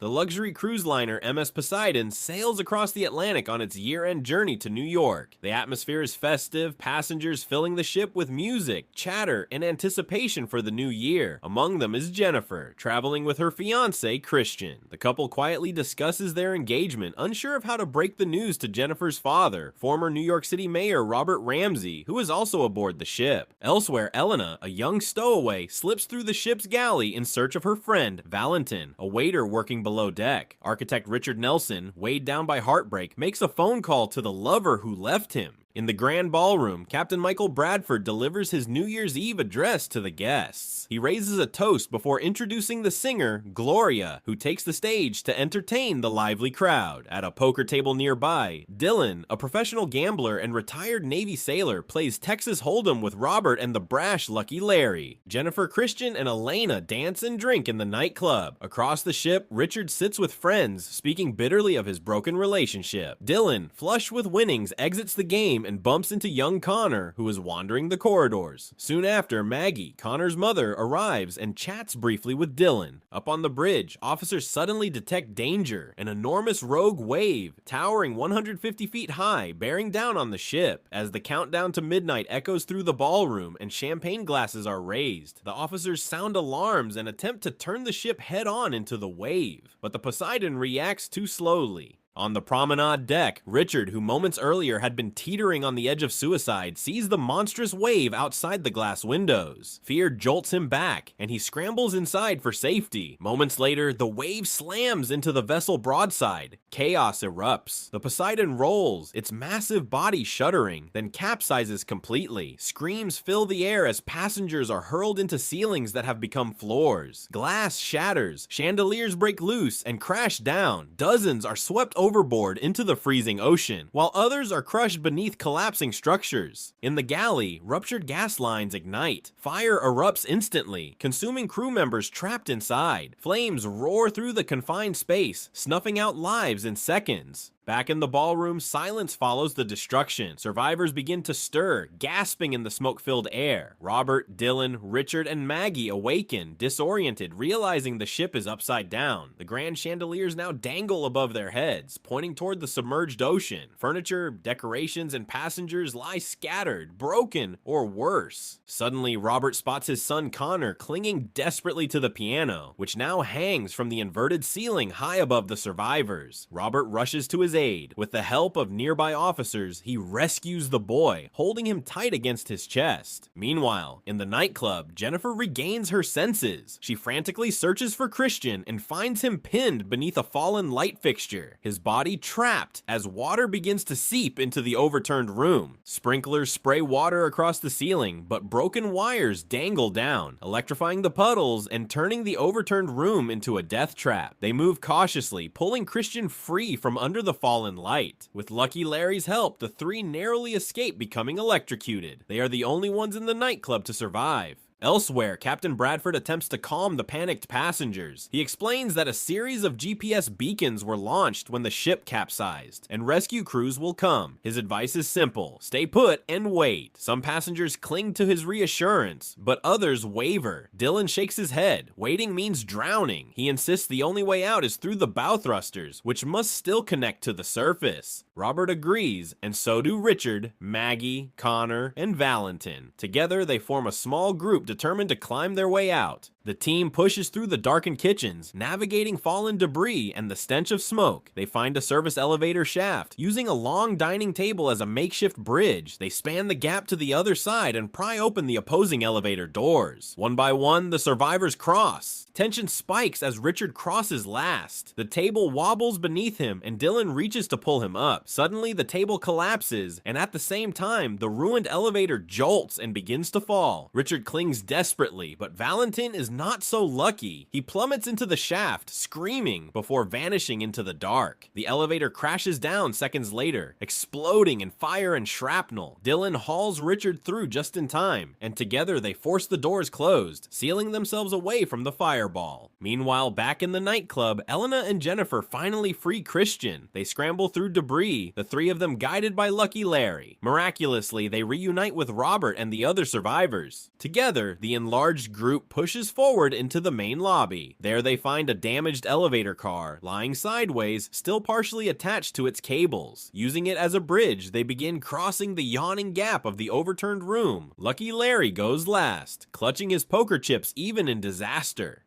The luxury cruise liner MS Poseidon sails across the Atlantic on its year-end journey to New York. The atmosphere is festive, passengers filling the ship with music, chatter, and anticipation for the new year. Among them is Jennifer, traveling with her fiancé, Christian. The couple quietly discusses their engagement, unsure of how to break the news to Jennifer's father, former New York City Mayor Robert Ramsey, who is also aboard the ship. Elsewhere, Elena, a young stowaway, slips through the ship's galley in search of her friend, Valentin, a waiter working below deck. Architect Richard Nelson, weighed down by heartbreak, makes a phone call to the lover who left him. In the grand ballroom, Captain Michael Bradford delivers his New Year's Eve address to the guests. He raises a toast before introducing the singer, Gloria, who takes the stage to entertain the lively crowd. At a poker table nearby, Dylan, a professional gambler and retired Navy sailor, plays Texas Hold'em with Robert and the brash Lucky Larry. Jennifer, Christian, and Elena dance and drink in the nightclub. Across the ship, Richard sits with friends, speaking bitterly of his broken relationship. Dylan, flush with winnings, exits the game and bumps into young Connor, who is wandering the corridors. Soon after, Maggie, Connor's mother, arrives and chats briefly with Dylan. Up on the bridge, officers suddenly detect danger, an enormous rogue wave, towering 150 feet high, bearing down on the ship. As the countdown to midnight echoes through the ballroom and champagne glasses are raised, the officers sound alarms and attempt to turn the ship head-on into the wave. But the Poseidon reacts too slowly. On the promenade deck, Richard, who moments earlier had been teetering on the edge of suicide, sees the monstrous wave outside the glass windows. Fear jolts him back, and he scrambles inside for safety. Moments later, the wave slams into the vessel broadside. Chaos erupts. The Poseidon rolls, its massive body shuddering, then capsizes completely. Screams fill the air as passengers are hurled into ceilings that have become floors. Glass shatters, chandeliers break loose and crash down. Dozens are swept overboard into the freezing ocean, while others are crushed beneath collapsing structures. In the galley, ruptured gas lines ignite. Fire erupts instantly, consuming crew members trapped inside. Flames roar through the confined space, snuffing out lives in seconds. Back in the ballroom, silence follows the destruction. Survivors begin to stir, gasping in the smoke-filled air. Robert, Dylan, Richard, and Maggie awaken, disoriented, realizing the ship is upside down. The grand chandeliers now dangle above their heads, pointing toward the submerged ocean. Furniture, decorations, and passengers lie scattered, broken, or worse. Suddenly, Robert spots his son Connor clinging desperately to the piano, which now hangs from the inverted ceiling high above the survivors. Robert rushes to his aid. With the help of nearby officers, he rescues the boy, holding him tight against his chest. Meanwhile, in the nightclub, Jennifer regains her senses. She frantically searches for Christian and finds him pinned beneath a fallen light fixture, his body trapped as water begins to seep into the overturned room. Sprinklers spray water across the ceiling, but broken wires dangle down, electrifying the puddles and turning the overturned room into a death trap. They move cautiously, pulling Christian free from under the fallen light. With Lucky Larry's help, the three narrowly escape becoming electrocuted. They are the only ones in the nightclub to survive. Elsewhere, Captain Bradford attempts to calm the panicked passengers. He explains that a series of GPS beacons were launched when the ship capsized, and rescue crews will come. His advice is simple: stay put and wait. Some passengers cling to his reassurance, but others waver. Dylan shakes his head. Waiting means drowning. He insists the only way out is through the bow thrusters, which must still connect to the surface. Robert agrees, and so do Richard, Maggie, Connor, and Valentin. Together, they form a small group determined to climb their way out. The team pushes through the darkened kitchens, navigating fallen debris and the stench of smoke. They find a service elevator shaft. Using a long dining table as a makeshift bridge, they span the gap to the other side and pry open the opposing elevator doors. One by one, the survivors cross. Tension spikes as Richard crosses last. The table wobbles beneath him, and Dylan reaches to pull him up. Suddenly, the table collapses, and at the same time, the ruined elevator jolts and begins to fall. Richard clings desperately, but Valentin is not so lucky. He plummets into the shaft, screaming, before vanishing into the dark. The elevator crashes down seconds later, exploding in fire and shrapnel. Dylan hauls Richard through just in time, and together they force the doors closed, sealing themselves away from the fireball. Meanwhile, back in the nightclub, Elena and Jennifer finally free Christian. They scramble through debris, the three of them guided by Lucky Larry. Miraculously, they reunite with Robert and the other survivors. Together, the enlarged group pushes forward into the main lobby. There they find a damaged elevator car, lying sideways, still partially attached to its cables. Using it as a bridge, they begin crossing the yawning gap of the overturned room. Lucky Larry goes last, clutching his poker chips even in disaster.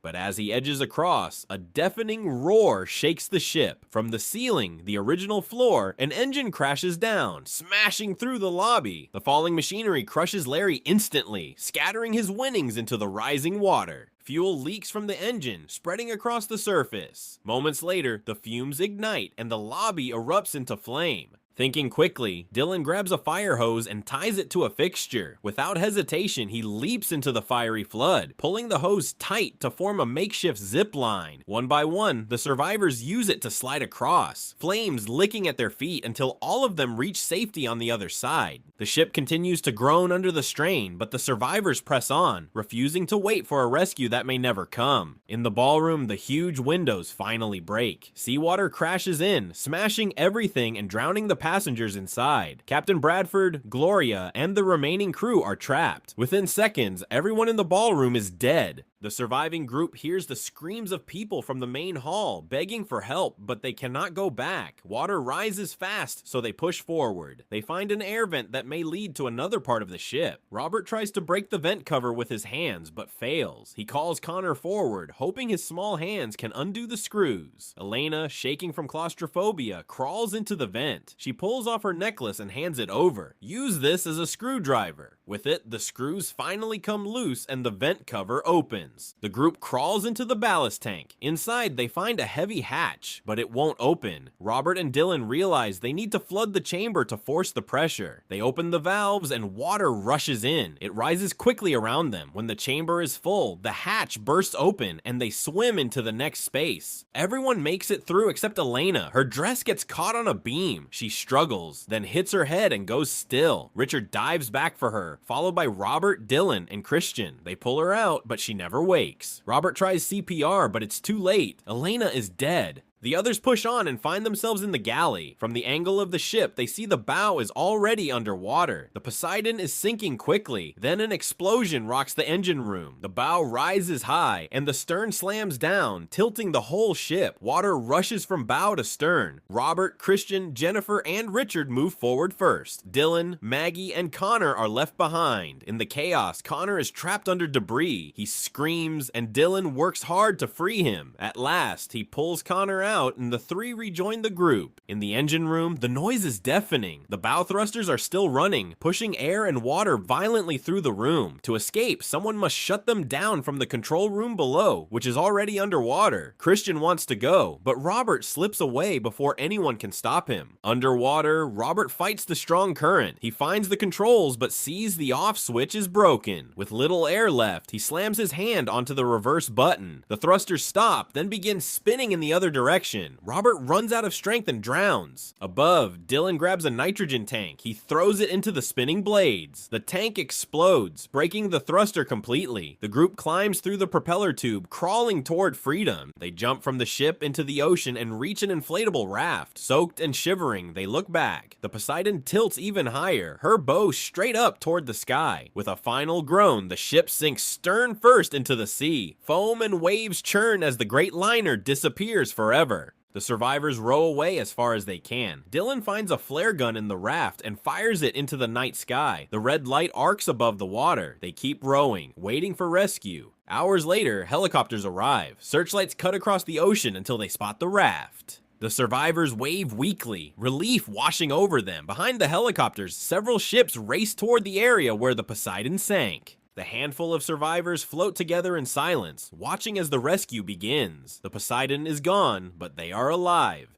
But as he edges across, a deafening roar shakes the ship. From the ceiling, the original floor, an engine crashes down, smashing through the lobby. The falling machinery crushes Larry instantly, scattering his winnings into the rising water. Fuel leaks from the engine, spreading across the surface. Moments later, the fumes ignite and the lobby erupts into flame. Thinking quickly, Dylan grabs a fire hose and ties it to a fixture. Without hesitation, he leaps into the fiery flood, pulling the hose tight to form a makeshift zip line. One by one, the survivors use it to slide across, flames licking at their feet until all of them reach safety on the other side. The ship continues to groan under the strain, but the survivors press on, refusing to wait for a rescue that may never come. In the ballroom, the huge windows finally break. Seawater crashes in, smashing everything and drowning the passengers inside. Captain Bradford, Gloria, and the remaining crew are trapped. Within seconds, everyone in the ballroom is dead. The surviving group hears the screams of people from the main hall, begging for help, but they cannot go back. Water rises fast, so they push forward. They find an air vent that may lead to another part of the ship. Robert tries to break the vent cover with his hands, but fails. He calls Connor forward, hoping his small hands can undo the screws. Elena, shaking from claustrophobia, crawls into the vent. She pulls off her necklace and hands it over. Use this as a screwdriver. With it, the screws finally come loose and the vent cover opens. The group crawls into the ballast tank. Inside, they find a heavy hatch, but it won't open. Robert and Dylan realize they need to flood the chamber to force the pressure. They open the valves and water rushes in. It rises quickly around them. When the chamber is full, the hatch bursts open and they swim into the next space. Everyone makes it through except Elena. Her dress gets caught on a beam. She struggles, then hits her head and goes still. Richard dives back for her, followed by Robert, Dylan, and Christian. They pull her out, but she never wakes. Robert tries CPR, but it's too late. Elena is dead. The others push on and find themselves in the galley. From the angle of the ship, they see the bow is already underwater. The Poseidon is sinking quickly. Then an explosion rocks the engine room. The bow rises high, and the stern slams down, tilting the whole ship. Water rushes from bow to stern. Robert, Christian, Jennifer, and Richard move forward first. Dylan, Maggie, and Connor are left behind. In the chaos, Connor is trapped under debris. He screams, and Dylan works hard to free him. At last, he pulls Connor out, and the three rejoin the group. In the engine room, the noise is deafening. The bow thrusters are still running, pushing air and water violently through the room. To escape, someone must shut them down from the control room below, which is already underwater. Christian wants to go, but Robert slips away before anyone can stop him. Underwater, Robert fights the strong current. He finds the controls, but sees the off switch is broken. With little air left, he slams his hand onto the reverse button. The thrusters stop, then begin spinning in the other direction. Robert runs out of strength and drowns. Above, Dylan grabs a nitrogen tank. He throws it into the spinning blades. The tank explodes, breaking the thruster completely. The group climbs through the propeller tube, crawling toward freedom. They jump from the ship into the ocean and reach an inflatable raft. Soaked and shivering, they look back. The Poseidon tilts even higher, her bow straight up toward the sky. With a final groan, the ship sinks stern first into the sea. Foam and waves churn as the great liner disappears forever. The survivors row away as far as they can. Dylan finds a flare gun in the raft and fires it into the night sky. The red light arcs above the water. They keep rowing, waiting for rescue. Hours later, helicopters arrive. Searchlights cut across the ocean until they spot the raft. The survivors wave weakly, relief washing over them. Behind the helicopters, several ships race toward the area where the Poseidon sank. The handful of survivors float together in silence, watching as the rescue begins. The Poseidon is gone, but they are alive.